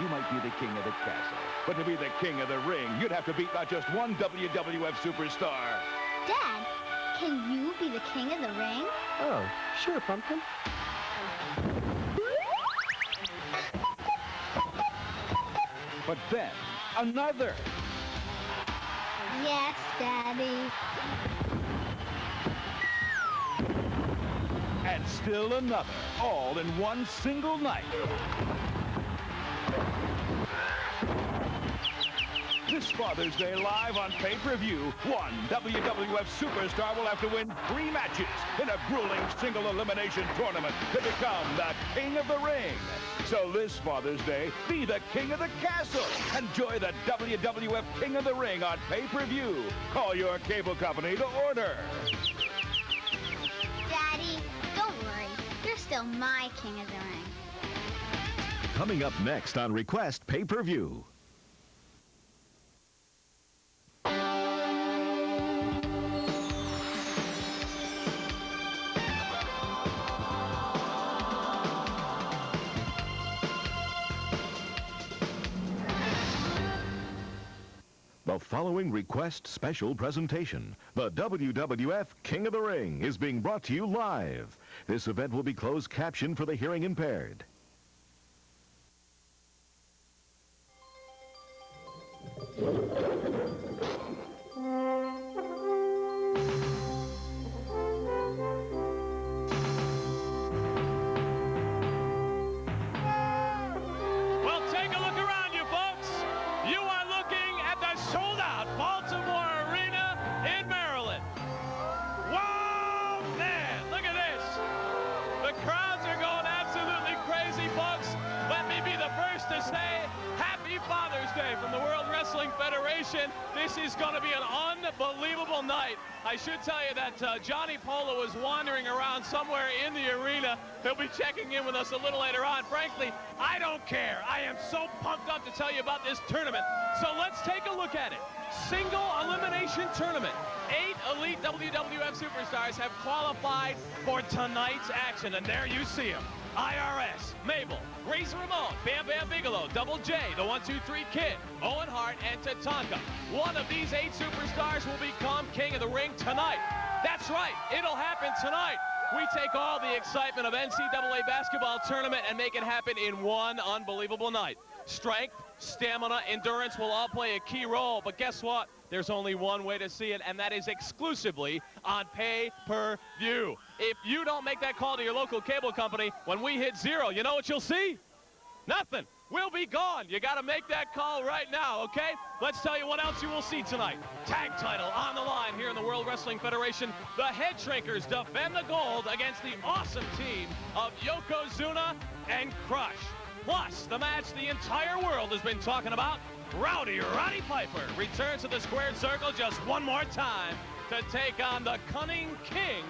you might be the king of the castle. But to be the king of the ring, you'd have to beat not just one WWF superstar. Dad, can you be the king of the ring? Oh, sure, Pumpkin. But then, another. Yes, Daddy. And still another, all in one single night. This Father's Day live on pay-per-view, one WWF superstar will have to win 3 matches in a grueling single elimination tournament to become the king of the ring. So this Father's Day, be the king of the castle. Enjoy the WWF King of the Ring on pay-per-view. Call your cable company to order. Daddy, don't worry. You're still my king of the ring. Coming up next on Request Pay-Per-View. The following Request special presentation, the WWF King of the Ring, is being brought to you live. This event will be closed captioned for the hearing impaired. To say Happy Father's Day from the World Wrestling Federation. This is going to be an unbelievable night. I should tell you that Johnny Polo was wandering around somewhere in the arena. He'll be checking in with us a little later on. Frankly, I don't care. I am so pumped up to tell you about this tournament. So let's take a look at it. Single elimination tournament. 8 elite WWF superstars have qualified for tonight's action, and there you see them. IRS, Mabel, Razor Ramon, Bam Bam Bigelow, Double J, the 1-2-3 Kid, Owen Hart, and Tatanka. One of these 8 superstars will become King of the Ring tonight. That's right, it'll happen tonight. We take all the excitement of NCAA basketball tournament and make it happen in one unbelievable night. Strength, stamina, endurance will all play a key role, but guess what? There's only one way to see it, and that is exclusively on pay-per-view. If you don't make that call to your local cable company, when we hit 0, you know what you'll see? Nothing. We'll be gone. You got to make that call right now, okay? Let's tell you what else you will see tonight. Tag title on the line here in the World Wrestling Federation. The Head Shrinkers defend the gold against the awesome team of Yokozuna and Crush. Plus, the match the entire world has been talking about, Rowdy Roddy Piper returns to the squared circle just one more time to take on the cunning king,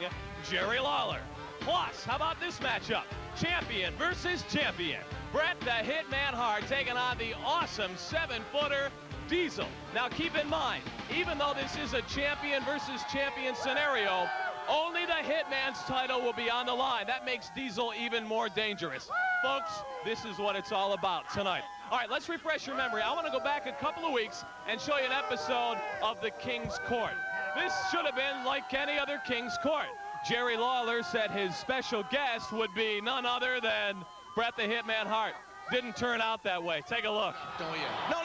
Jerry Lawler. Plus, how about this matchup? Champion versus champion. Bret the Hitman Hart taking on the awesome 7-footer Diesel. Now keep in mind, even though this is a champion versus champion scenario, only the Hitman's title will be on the line. That makes Diesel even more dangerous. Folks, this is what it's all about tonight. All right, let's refresh your memory. I want to go back a couple of weeks and show you an episode of the King's Court. This should have been like any other King's Court. Jerry Lawler said his special guest would be none other than Bret the Hitman Hart. Didn't turn out that way. Take a look. Oh, yeah. No.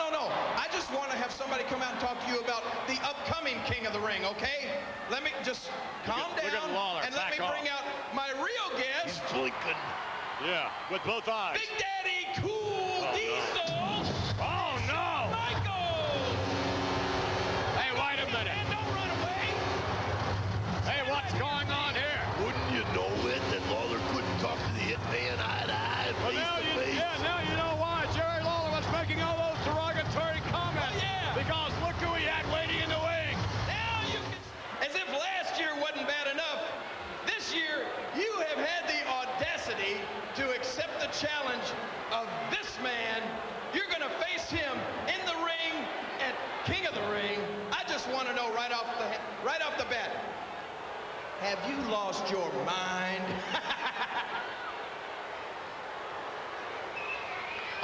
I just want to have somebody come out and talk to you about the upcoming King of the Ring, okay? Let me just calm down and let me bring out my real guest. He's blinking. Yeah, with both eyes. Big Daddy Cool Diesel. Oh, no. Michaels. Hey, wait a minute. And don't run away. Hey, what's going on here? Wouldn't you know it that Lawler couldn't talk to the Hitman eye to eye, Well, now you know why Jerry Lawler was making all those derogatory comments. Yeah. Because look who he had waiting in the wings. Now you can, as if last year wasn't bad enough, this year you have had the audacity to accept the challenge of this man. You're going to face him in the ring at King of the Ring. I just want to know right off the bat, have you lost your mind?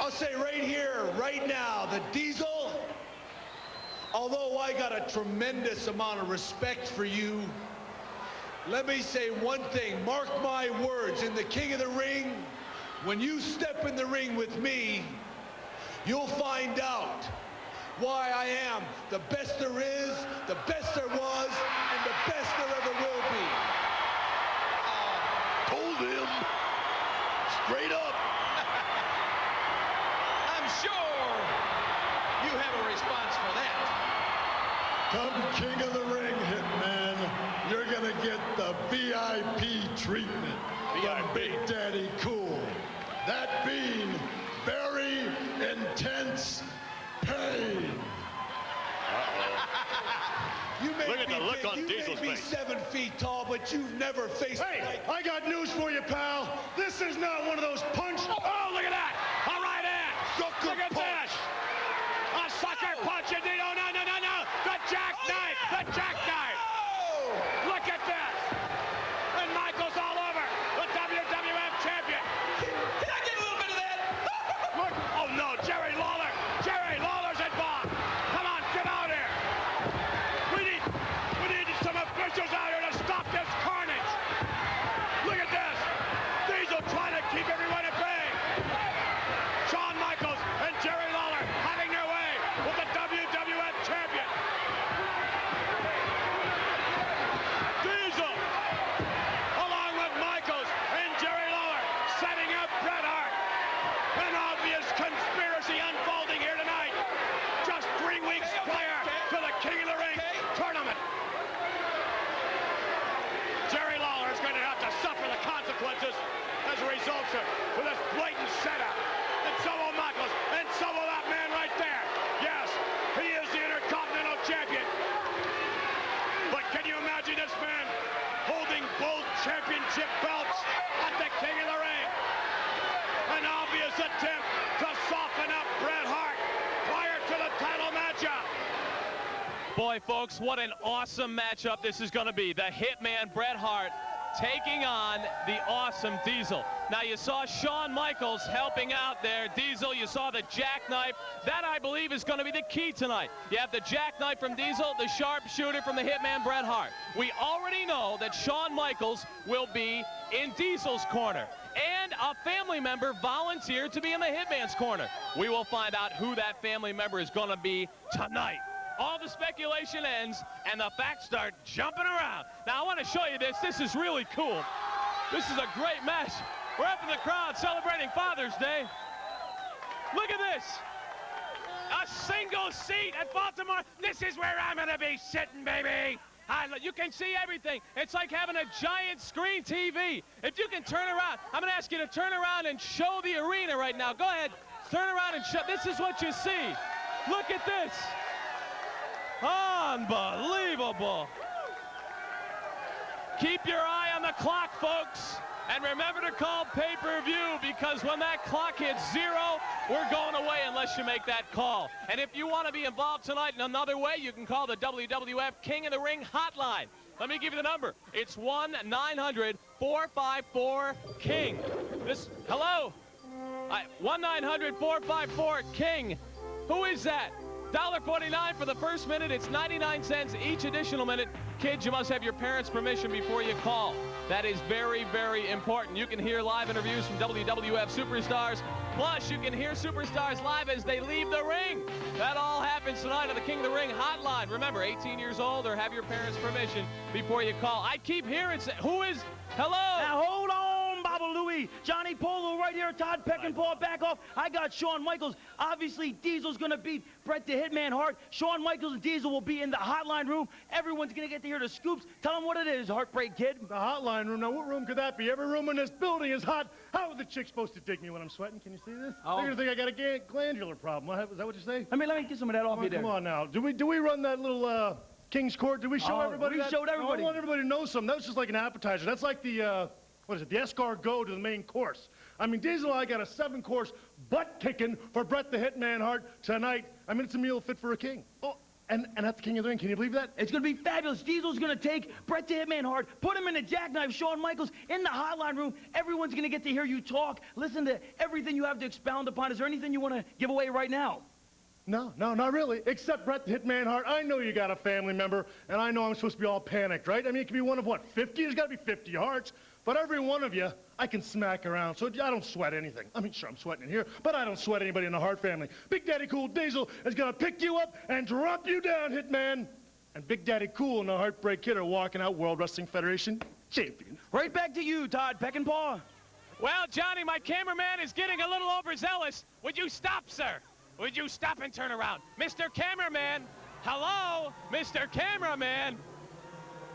I'll say right here, right now, that Diesel, although I got a tremendous amount of respect for you, let me say one thing. Mark my words, in the King of the Ring, when you step in the ring with me, you'll find out why I am the best there is, the best there was, and the best there ever will be. Told him. Straight up. I'm sure you have a response for that. Come King of the Ring, Hitman. You're gonna get the VIP treatment from Big Daddy Cool. That being very intense pain. You may Look at be the look big, on you Diesel's may be face. 7 feet tall, but you've never faced. Hey, I got news for you, pal. This is not one of those punch. Oh, look at that! A right hand! Sucker Look at punch. this! A sucker punch indeed! Oh, no, no, no, no! The jackknife! The jackknife! Look at this! And Michaels all over! The WWF champion! Can I get a little bit of that? Look! Oh, no! Jerry Lawler! Jerry Lawler's involved! Come on, get out here! We need some officials out here to stop this carnage! Look at this! Diesel trying to keep everyone at bay! Shawn Michaels and Jerry Lawler having their way with the WWF champion! Diesel, along with Michaels and Jerry Lawler, setting up Bret Hart. An obvious conspiracy unfolding here tonight. Just 3 weeks prior to the King of the Ring tournament. Jerry Lawler is going to have to suffer the consequences as a result of this blatant setup. And so will Michaels, and so will that man right there. Yes, he is the Intercontinental Champion. But can you imagine this man holding both championship belts at the King of the Ring? An obvious attempt to soften up Bret Hart prior to the title matchup. Boy, folks, what an awesome matchup this is going to be. The Hitman Bret Hart taking on the awesome Diesel. Now, you saw Shawn Michaels helping out there. Diesel, you saw the jackknife. That, I believe, is going to be the key tonight. You have the jackknife from Diesel, the sharpshooter from the Hitman Bret Hart. We already know that Shawn Michaels will be in Diesel's corner. And a family member volunteered to be in the Hitman's corner. We will find out who that family member is going to be tonight. All the speculation ends, and the facts start jumping around. Now, I want to show you this. This is really cool. This is a great match. We're up in the crowd celebrating Father's Day. Look at this. A single seat at Baltimore. This is where I'm going to be sitting, baby. You can see everything. It's like having a giant screen TV. If you can turn around, I'm going to ask you to turn around and show the arena right now. Go ahead. Turn around and show. This is what you see. Look at this. Unbelievable. Keep your eye on the clock, folks. And remember to call pay-per-view, because when that clock hits 0, we're going away unless you make that call. And if you want to be involved tonight in another way, you can call the WWF King of the Ring hotline. Let me give you the number. It's 1-900-454-KING. Hello? 1-900-454-KING. Who is that? $1.49 for the first minute. It's 99 cents each additional minute. Kids, you must have your parents' permission before you call. That is very, very important. You can hear live interviews from WWF superstars. Plus, you can hear superstars live as they leave the ring. That all happens tonight on the King of the Ring hotline. Remember, 18 years old or have your parents' permission before you call. I keep hearing, who is, hello? Now, hold on, Baba Louie. Johnny Polo right here. Todd Peckinpah back off. I got Shawn Michaels. Obviously, Diesel's going to beat Bret the Hitman Hart. Shawn Michaels and Diesel will be in the hotline room. Everyone's going to get to hear the scoops. Tell them what it is, Heartbreak Kid. The hotline room. Now, what room could that be? Every room in this building is hot. How are the chicks supposed to dig me when I'm sweating? Can you see this? Oh. They're going to think I got a glandular problem. Is that what you say? Let me get some of that off Oh, you there. come on now. Do we run that little King's Court? Do we show everybody we that? showed everybody. I want everybody to know something. That was just like an appetizer. That's like the, what is it, the escargot to the main course. I mean, Diesel and I got a 7-course butt-kicking for Bret the Hitman Hart tonight. I mean, it's a meal fit for a king. Oh, And that's the King of the Ring. Can you believe that? It's going to be fabulous. Diesel's going to take Bret the Hitman Hart, put him in a jackknife. Shawn Michaels in the hotline room. Everyone's going to get to hear you talk, listen to everything you have to expound upon. Is there anything you want to give away right now? No, not really. Except Bret the Hitman Hart. I know you got a family member, and I know I'm supposed to be all panicked, right? I mean, it can be one of, what, 50? There's got to be 50 hearts. But every one of you, I can smack around, so I don't sweat anything. I mean, sure, I'm sweating in here, but I don't sweat anybody in the Hart family. Big Daddy Cool Diesel is going to pick you up and drop you down, Hitman. And Big Daddy Cool and the Heartbreak Kid are walking out World Wrestling Federation champions. Right back to you, Todd Peckinpah. Well, Johnny, my cameraman is getting a little overzealous. Would you stop, sir? Would you stop and turn around? Mr. Cameraman, hello, Mr. Cameraman.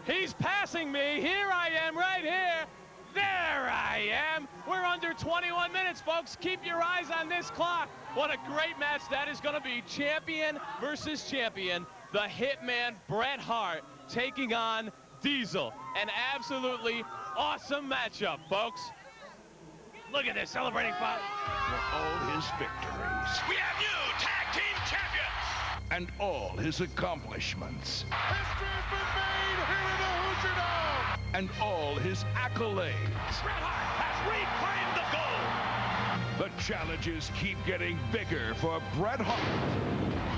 He's passing me. Here I am, right here. There I am. We're under 21 minutes, folks. Keep your eyes on this clock. What a great match that is going to be. Champion versus champion. The Hitman Bret Hart taking on Diesel. An absolutely awesome matchup, folks. Look at this, celebrating for all his victories. We have new tag team champions. And all his accomplishments. History's been made here in the Hoosier Dome. And all his accolades. Bret Hart has reclaimed the gold. The challenges keep getting bigger for Bret Hart.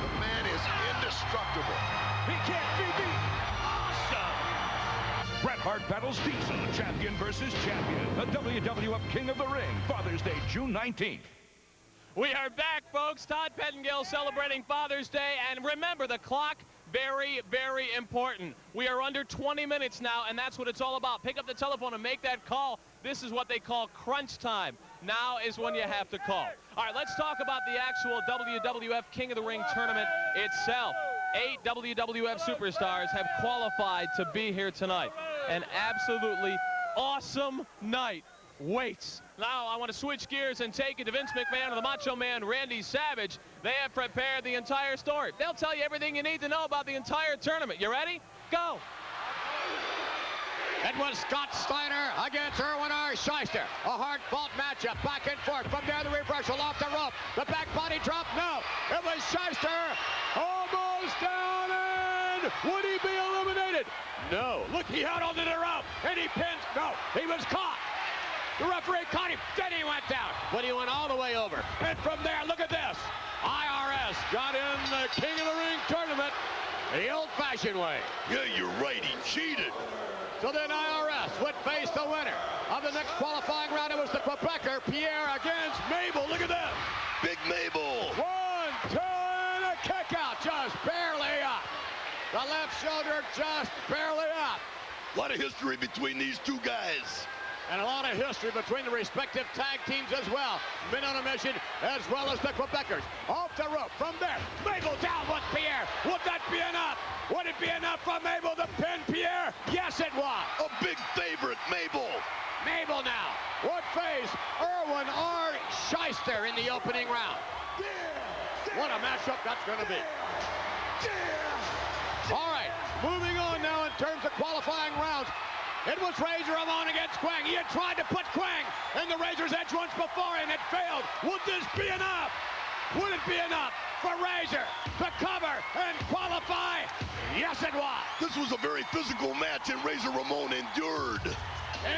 The man is indestructible. He can't be beat. Awesome. Bret Hart battles Diesel, champion versus champion. The WWF King of the Ring, Father's Day, June 19th. We are back, folks. Todd Pettengill celebrating Father's Day. And remember, the clock, very, very important. We are under 20 minutes now, and that's what it's all about. Pick up the telephone and make that call. This is what they call crunch time. Now is when you have to call. All right, let's talk about the actual WWF King of the Ring tournament itself. 8 WWF superstars have qualified to be here tonight. An absolutely awesome night waits. Now I want to switch gears and take it to Vince McMahon and the Macho Man Randy Savage. They have prepared the entire story. They'll tell you everything you need to know about the entire tournament. You ready? Go. It was Scott Steiner against Irwin R. Shyster. A hard-fought matchup, back and forth. From there, the reversal off the rope. The back body drop, no. It was Shyster almost down, and would he be eliminated? No. Look, he held onto the rope, and he pinned. No, he was caught. The referee caught him, then he went down. But he went all the way over. And from there, look at this. IRS got in the King of the Ring tournament the old-fashioned way. Yeah, you're right. He cheated. So then IRS would face the winner of the next qualifying round. It was the Quebecer, Pierre, against Mabel. Look at this. Big Mabel. 1, 2, and a kick out. Just barely up. The left shoulder just barely up. A lot of history between these two guys. And a lot of history between the respective tag teams as well. Men on a mission, as well as the Quebecers. Off the rope, from there, Mabel down with Pierre. Would that be enough? Would it be enough for Mabel to pin Pierre? Yes, it was. A big favorite, Mabel. Mabel now would face Irwin R. Shyster in the opening round. What a matchup that's going to be. All right, moving on now in terms of qualifying rounds. It was Razor Ramon against Quang. He had tried to put Quang in the Razor's Edge once before and it failed. Would this be enough? Would it be enough for Razor to cover and qualify? Yes, it was. This was a very physical match and Razor Ramon endured.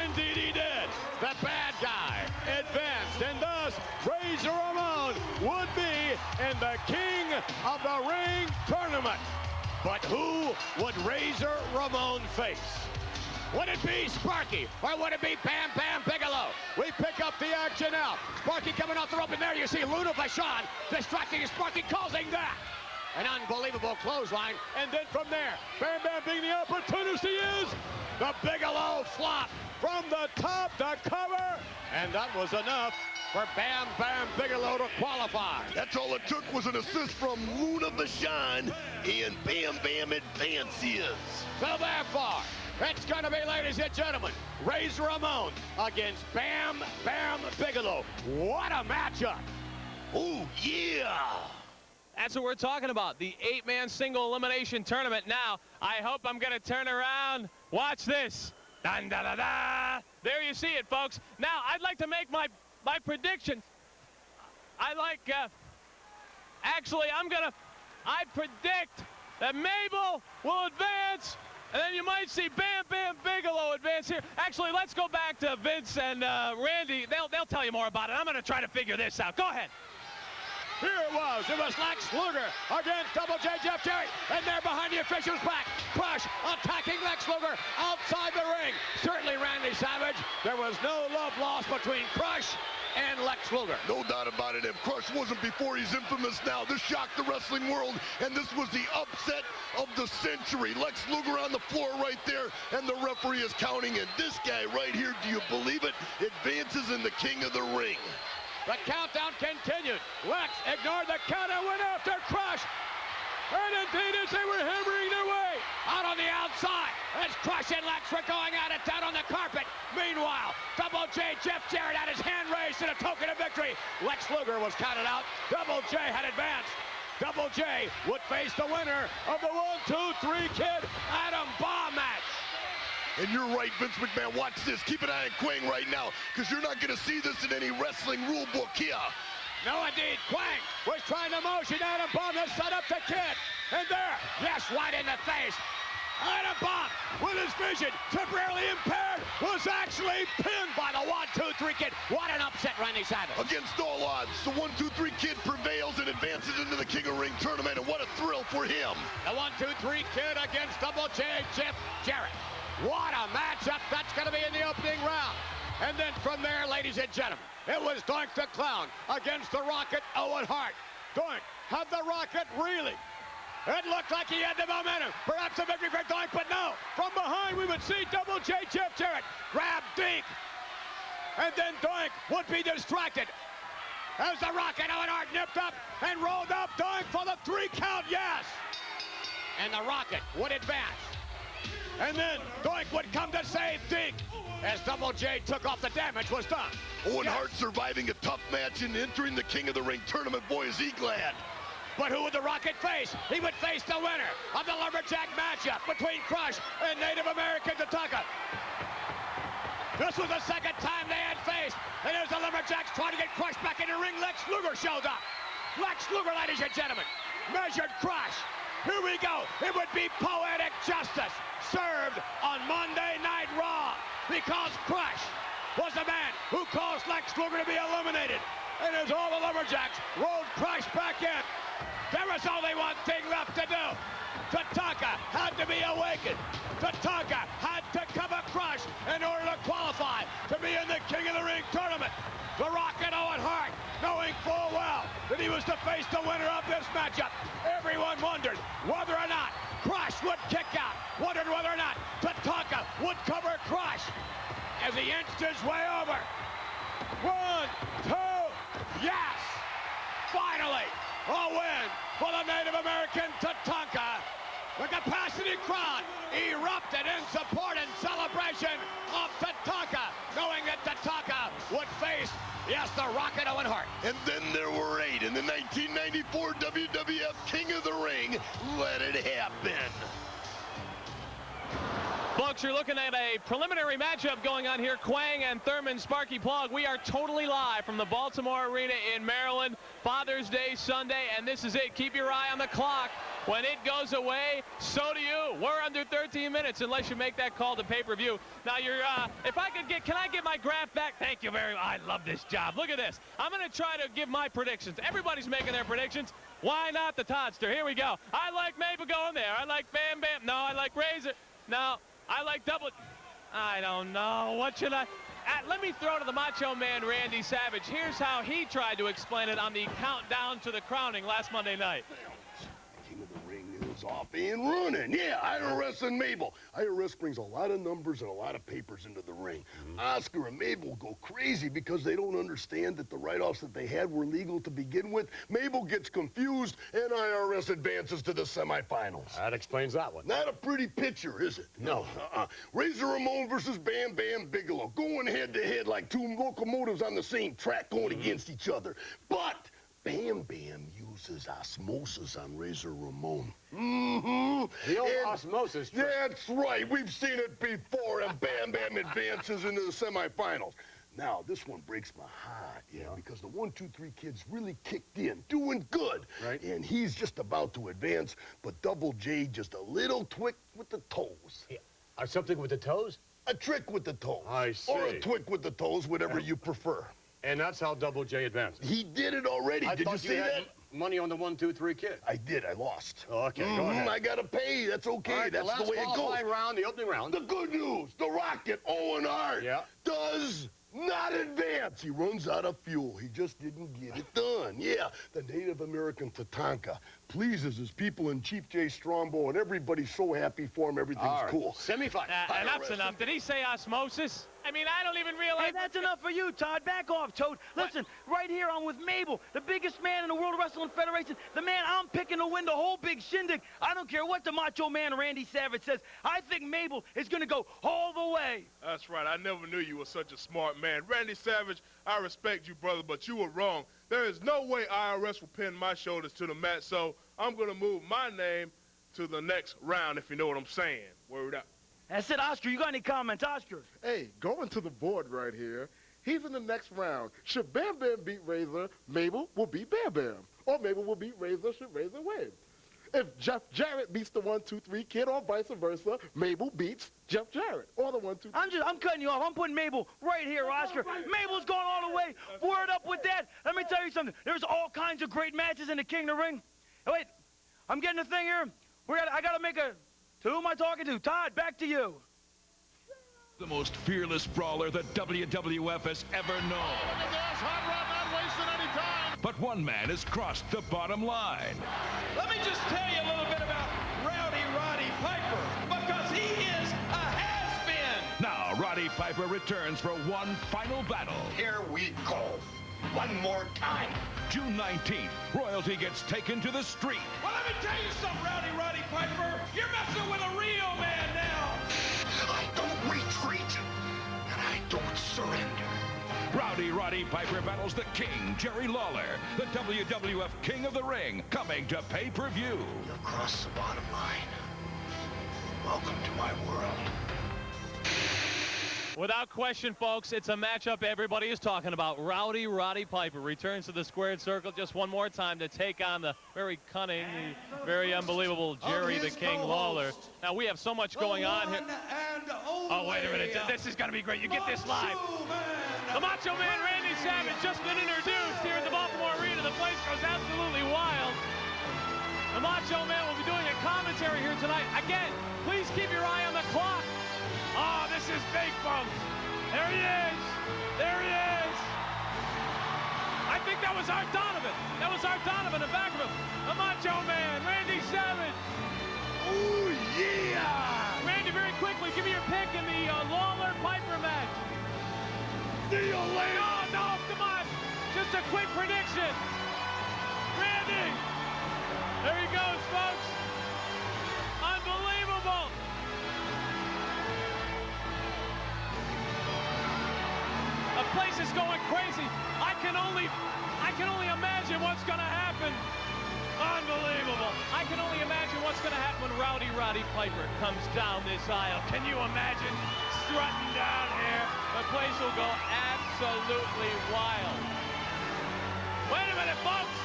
Indeed he did. The bad guy advanced and thus Razor Ramon would be in the King of the Ring tournament. But who would Razor Ramon face? Would it be Sparky or would it be Bam Bam Bigelow? We pick up the action now. Sparky coming off the rope, and there you see Luna Vachon distracting Sparky, causing that. An unbelievable clothesline, and then from there, Bam Bam being the opportunist he is, the Bigelow flop from the top to cover, and that was enough for Bam Bam Bigelow to qualify. That's all it took was an assist from Luna Vachon, and Bam Bam advances. So therefore, it's going to be, ladies and gentlemen, Razor Ramon against Bam Bam Bigelow. What a matchup. Oh, yeah. That's what we're talking about, the 8-man single elimination tournament. Now, I hope I'm going to turn around. Watch this. Dun, da, da, da. There you see it, folks. Now, I'd like to make my prediction. I predict that Mabel will advance, and then you might see Bam Bam Bigelow advance here. Actually, let's go back to Vince and Randy. They'll tell you more about it. I'm going to try to figure this out. Go ahead. Here it was Lex Luger against Double J Jeff Jarrett, and there behind the official's back, Crush attacking Lex Luger outside the ring. Certainly Randy Savage, there was no love lost between Crush and Lex Luger. No doubt about it. If Crush wasn't before, he's infamous now. This shocked the wrestling world, and this was the upset of the century. Lex Luger on the floor right there, and the referee is counting, and this guy right here, do you believe it, advances in the King of the Ring. The countdown continued. Lex ignored the count and went after Crush. And indeed, as they were hammering their way out on the outside, as Crush and Lex were going at it down on the carpet. Meanwhile, Double J Jeff Jarrett had his hand raised in a token of victory. Lex Luger was counted out. Double J had advanced. Double J would face the winner of the 1-2-3 Kid Adam Bomb match. And you're right, Vince McMahon, watch this. Keep an eye on Quang right now, because you're not going to see this in any wrestling rule book here. No, indeed, Quang was trying to motion Adam Bomb to set up the Kid. And there, yes, right in the face. Adam Bomb, with his vision temporarily impaired, was actually pinned by the 1-2-3 Kid. What an upset, Randy Savage. Against all odds, the 1-2-3 Kid prevails and advances into the King of the Ring tournament, and what a thrill for him. The 1-2-3 Kid against Double J Jeff Jarrett. What a matchup that's going to be in the opening round. And then from there, ladies and gentlemen, it was Doink the Clown against the Rocket, Owen Hart. Doink had the Rocket reeling. It looked like he had the momentum. Perhaps a victory for Doink, but no. From behind, we would see Double J Jeff Jarrett grab Dink. And then Doink would be distracted as the Rocket, Owen Hart, nipped up and rolled up Doink for the 3 count, yes. And the Rocket would advance. And then Doink would come to save Dink as Double J took off. The damage was done. Owen Hart surviving a tough match and entering the King of the Ring tournament. Boy, is he glad. But who would the Rocket face? He would face the winner of the Lumberjack matchup between Crush and Native American Tatanka. This was the second time they had faced. And as the Lumberjacks trying to get Crush back in the ring, Lex Luger showed up. Lex Luger, ladies and gentlemen, measured Crush. Here we go. It would be poetic justice served on Monday Night Raw, because Crush was the man who caused Lex Luger to be eliminated. And as all the Lumberjacks rolled Crush back in, there was only one thing left to do. Tatanka had to be awakened. Tatanka had to cover Crush in order to qualify to be in the King of the Ring tournament. The Rocket, Owen Hart, knowing full well that he was to face the winner of this matchup. Everyone wondered whether or not Crush would kick out, wondered whether or not Tatanka would cover Crush as he inched his way over. 1, 2, yes! Finally, a win for the Native American Tatanka. The capacity crowd erupted in support and celebration of Tatanka, knowing that Tatanka would face, yes, the Rocket, Owen Hart. And then there were 8 in the 1994 WWF King of the Ring. Let it happen. Folks, you're looking at a preliminary matchup going on here. Quang and Thurman Sparky Plug. We are totally live from the Baltimore Arena in Maryland. Father's Day Sunday, and this is it. Keep your eye on the clock. When it goes away, so do you. We're under 13 minutes unless you make that call to pay-per-view. Now, if I could can I get my graph back? Thank you very much. I love this job. Look at this. I'm going to try to give my predictions. Everybody's making their predictions. Why not the Toddster? Here we go. I like Mabel going there. I like Bam Bam. No, I like Razor. No, I like Double. I don't know. What should I? Let me throw to the Macho Man Randy Savage. Here's how he tried to explain it on the countdown to the crowning last Monday night. King of the Ring is off and running. Yeah, IRS and Mabel. IRS brings a lot of numbers and a lot of papers into the ring. Oscar and Mabel go crazy because they don't understand that the write-offs that they had were legal to begin with. Mabel gets confused, and IRS advances to the semifinals. That explains that one. Not a pretty picture, is it? No. Razor Ramon versus Bam Bam Bigelow, going head-to-head like 2 locomotives on the same track going against each other. But Bam Bam uses osmosis on Razor Ramon. The old osmosis trick. That's right. We've seen it before, and Bam Bam advances into the semifinals. Now, this one breaks my heart, because the 1, 2, 3 kid's really kicked in, doing good. Right. And he's just about to advance, but Double J just a little twick with the toes. Yeah. Something with the toes? A trick with the toes. I see. Or a twick with the toes, whatever you prefer. And that's how Double J advanced. He did it already. Did you see that? Money on the 1, 2, 3 kid. I did. I lost. Oh, okay, go ahead. I gotta pay. That's okay. Right, That's the way it goes. Round, the opening round. The good news, the Rocket, Owen Hart, does not advance. He runs out of fuel. He just didn't get it done. Yeah, the Native American Tatanka pleases his people and Chief J. Strongbow, and everybody's so happy for him. Everything's cool. Semi-final. Enough's enough. Did he say osmosis? I mean, I don't even realize. Hey, that's enough for you, Todd. Back off, Toad. Listen, right here I'm with Mabel, the biggest man in the World Wrestling Federation, the man I'm picking to win the whole big shindig. I don't care what the Macho Man Randy Savage says. I think Mabel is going to go all the way. That's right. I never knew you were such a smart man. Randy Savage, I respect you, brother, but you were wrong. There is no way IRS will pin my shoulders to the mat, so I'm going to move my name to the next round, if you know what I'm saying. Word up. That's it, Oscar. You got any comments, Oscar? Hey, going to the board right here. He's in the next round. Should Bam Bam beat Razor, Mabel will beat Bam Bam. Or Mabel will beat Razor, should Razor win. If Jeff Jarrett beats the 1, 2, 3 kid, or vice versa, Mabel beats Jeff Jarrett. Or the 1, 2, 3. I'm cutting you off. I'm putting Mabel right here, Oscar. Mabel's going all the way. Word up with that. Let me tell you something. There's all kinds of great matches in the King of the Ring. Oh, wait, I'm getting a thing here. I got to make a... Who am I talking to? Todd, back to you. The most fearless brawler the WWF has ever known. But one man has crossed the bottom line. Let me just tell you a little bit about Rowdy Roddy Piper, because he is a has-been. Now Roddy Piper returns for one final battle. Here we go. One more time. June 19th, royalty gets taken to the street. Well, let me tell you something, Rowdy Roddy Piper. You're messing with a real man now. I don't retreat, and I don't surrender. Rowdy Roddy Piper battles the King, Jerry Lawler, the WWF King of the Ring, coming to pay-per-view. You've crossed the bottom line. Welcome to my world. Without question, folks, it's a matchup everybody is talking about. Rowdy Roddy Piper returns to the squared circle just one more time to take on the very cunning, the very unbelievable Jerry the King Lawler. Now, we have so much going on here. Oh, wait a minute. This is going to be great. You get this live. The Macho Man Randy Savage just been introduced here at the Baltimore Arena. The place goes absolutely wild. The Macho Man will be doing a commentary here tonight. Again, please keep your eye on the clock. Oh, this is big, folks. There he is. There he is. I think that was Art Donovan. That was Art Donovan in back of him. The Macho Man, Randy Savage. Oh, yeah. Randy, very quickly, give me your pick in the Lawler-Piper match. See you later. No, come on. Just a quick prediction. Randy. There he goes, folks. Unbelievable. The place is going crazy. I can only imagine what's going to happen. Unbelievable. I can only imagine what's going to happen when Rowdy Roddy Piper comes down this aisle. Can you imagine strutting down here? The place will go absolutely wild. Wait a minute, folks.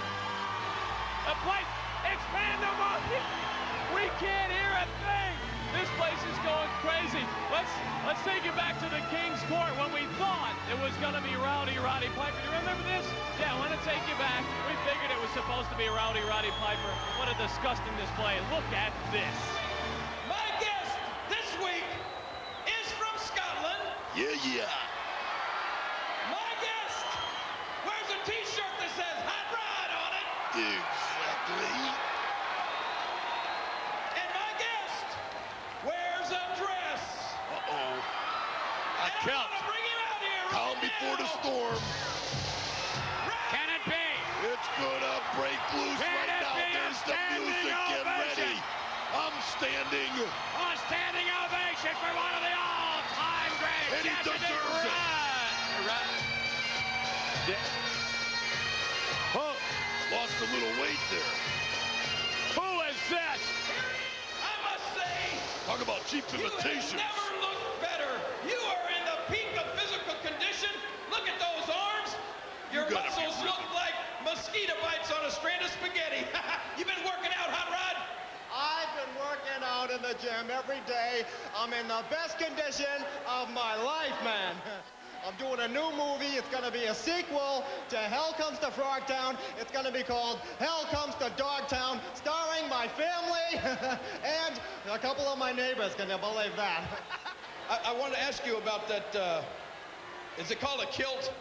The place, expand the motion. We can't hear a thing. This place is going crazy. Let's take it back to the King's Court when we thought it was going to be Rowdy Roddy Piper. Do you remember this? Yeah, I want to take you back. We figured it was supposed to be Rowdy Roddy Piper. What a disgusting display. Look at this. My guest this week is from Scotland. Yeah. My guest wears a T-shirt that says Hot Rod on it. Exactly. And my guest wears a dress. Uh-oh. I want to bring him out here right Calm before the storm. Can it be? It's gonna break loose right now. There's the music. Get ready. I'm standing. A standing ovation for one of the all-time greats. And he deserves it. Oh, lost a little weight there. Who is this? I must say, Talk about cheap you have imitations. never looked better. You are in the peak of physical condition, gym every day. I'm in the best condition of my life, man. I'm doing a new movie. It's going to be a sequel to Hell Comes to Frogtown. It's going to be called Hell Comes to Dogtown, starring my family and a couple of my neighbors. Can you believe that? I want to ask you about that, is it called a kilt?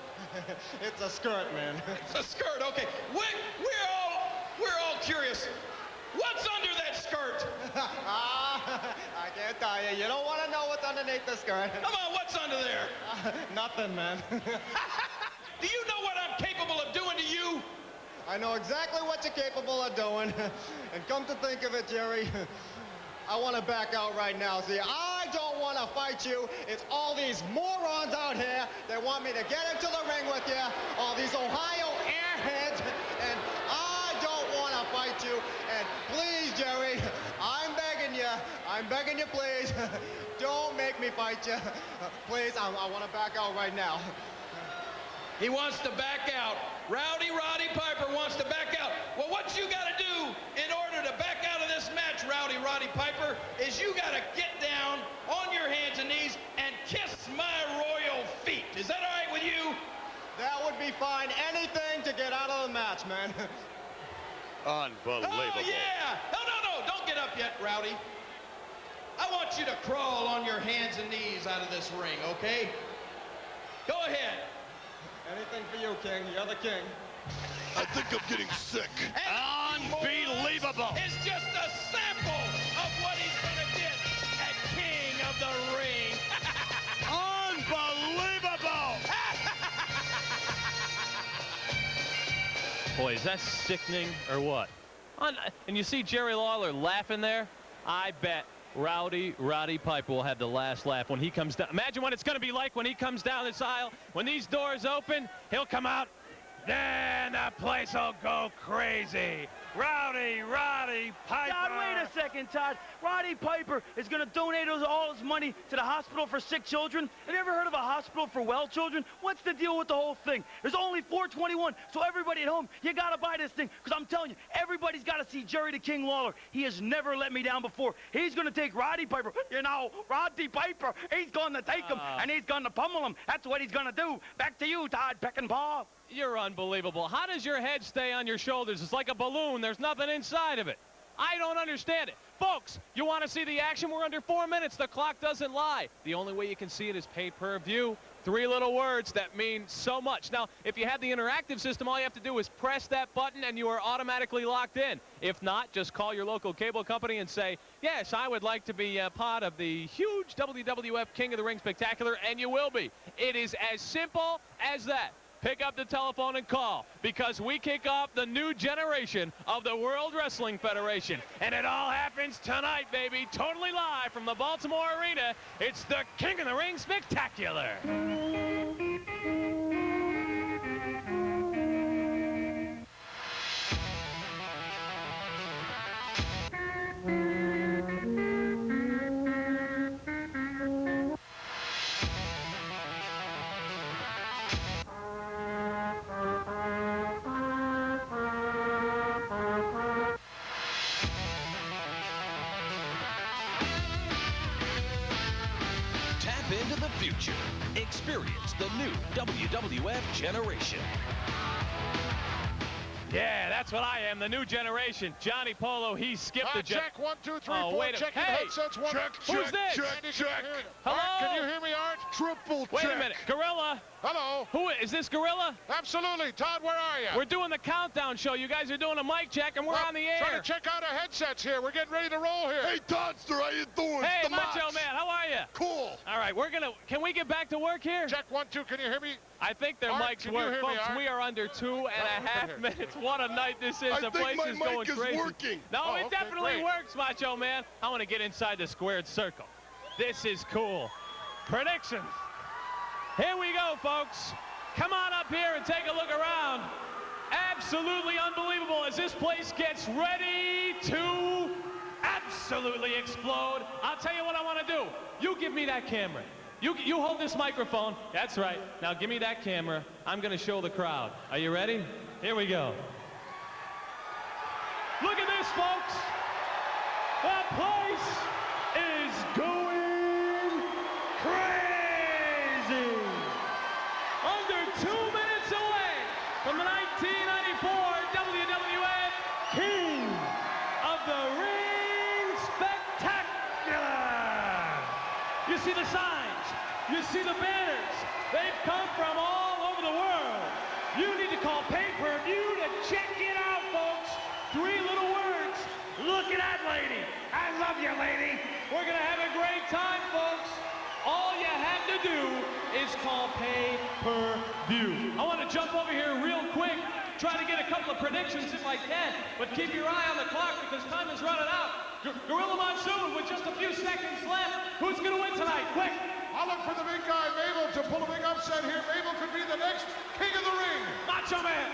It's a skirt, man. It's a skirt, okay. We're all curious. What's under that skirt? I can't tell you. You don't want to know what's underneath the skirt. Come on, what's under there? Nothing, man. Do you know what I'm capable of doing to you? I know exactly what you're capable of doing. And come to think of it, Jerry, I want to back out right now. See, I don't want to fight you. It's all these morons out here that want me to get into the ring with you. All these Ohio airheads. And I don't want to fight you. And please, Jerry, I'm begging you, please. Don't make me fight you. Please, I want to back out right now. He wants to back out. Rowdy Roddy Piper wants to back out. Well, what you got to do in order to back out of this match, Rowdy Roddy Piper, is you got to get down on your hands and knees and kiss my royal feet. Is that all right with you? That would be fine. Anything to get out of the match, man. Unbelievable. Oh, yeah. No. Don't get up yet, Rowdy. I want you to crawl on your hands and knees out of this ring, okay? Go ahead. Anything for you, King. You're the king. I think I'm getting sick. Unbelievable. It's just a sample of what he's going to get at King of the Ring. Unbelievable. Boy, is that sickening or what? And you see Jerry Lawler laughing there? I bet Rowdy Roddy Piper will have the last laugh when he comes down. Imagine what it's going to be like when he comes down this aisle. When these doors open, he'll come out. Then the place will go crazy. Rowdy Roddy Piper. Todd, wait a second, Todd. Roddy Piper is going to donate all his money to the hospital for sick children. Have you ever heard of a hospital for well children? What's the deal with the whole thing? There's only 421, so everybody at home, you got to buy this thing. Because I'm telling you, everybody's got to see Jerry the King Lawler. He has never let me down before. He's going to take Roddy Piper. You know, Roddy Piper, he's going to take him, and he's going to pummel him. That's what he's going to do. Back to you, Todd Peckinpah. You're unbelievable. How does your head stay on your shoulders? It's like a balloon. There's nothing inside of it. I don't understand it. Folks, you want to see the action? We're under 4 minutes. The clock doesn't lie. The only way you can see it is pay-per-view. 3 little words that mean so much. Now, if you have the interactive system, all you have to do is press that button and you are automatically locked in. If not, just call your local cable company and say, yes, I would like to be a part of the huge WWF King of the Ring Spectacular, and you will be. It is as simple as that. Pick up the telephone and call, because we kick off the new generation of the World Wrestling Federation. And it all happens tonight, baby. Totally live from the Baltimore Arena. It's the King of the Ring Spectacular. Into the future. Experience the new WWF generation. Yeah, that's what I am, the new generation. Johnny Polo, he skipped the check 1, 2, 3, oh, 4. Wait Checking headsets. One. Who's this? Check. Hello? Art, can you hear me, Art? Triple Wait check. a minute. Gorilla. Hello. Who is this? Gorilla? Absolutely. Todd, where are you? We're doing the countdown show. You guys are doing a mic check, and we're on the air. Trying to check out our headsets here. We're getting ready to roll here. Hey, Toddster, how you doing? Hey, It's the Macho Mox. Man, how are you? Cool. All right, can we get back to work here? Check 1, 2. Can you hear me? I think their Art, mics can you work. hear me, Folks, Art? we are under 2.5 minutes. What a night this is. I The think place my is going mic is crazy. working. No, Oh, it okay, definitely great. works, Macho Man. I want to get inside the squared circle. This is cool. Predictions. Here we go, folks. Come on up here and take a look around. Absolutely unbelievable as this place gets ready to absolutely explode. I'll tell you what I want to do. You give me that camera. You hold this microphone. That's right. Now give me that camera. I'm going to show the crowd. Are you ready? Here we go. Look at this, folks. The place is going crazy. Under 2 minutes away from the 1994 WWF King of the Ring Spectacular. You see the signs, you see the banners. They've come from all over the world. You need to call pay-per-view to check it out, folks. 3 little words. Look at that lady. I love you, lady. We're going to have a great time, folks. All you have to do is call pay-per-view. I want to jump over here real quick, try to get a couple of predictions if I can, but keep your eye on the clock because time is running out. Gorilla Monsoon with just a few seconds left. Who's going to win tonight? Quick. I'll look for the big guy, Mabel, to pull a big upset here. Mabel could be the next King of the Ring. Macho Man.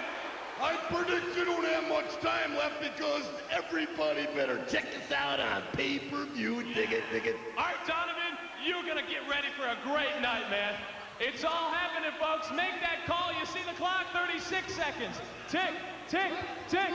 I predict you don't have much time left because everybody better check us out on pay-per-view. Dig it, dig it. All right, Donovan, you're going to get ready for a great night, man. It's all happening, folks. Make that call. You see the clock, 36 seconds. Tick, tick, tick.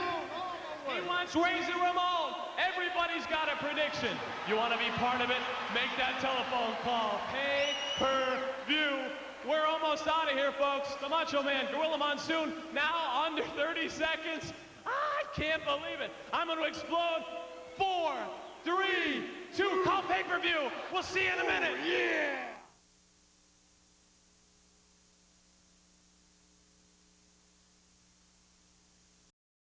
He wants Razor Ramon. Everybody's got a prediction. You want to be part of it? Make that telephone call. Pay-per-view. We're almost out of here, folks. The Macho Man, Gorilla Monsoon, now under 30 seconds. I can't believe it. I'm going to explode. 4, 3, 2, call pay-per-view. We'll see you in a minute. Yeah.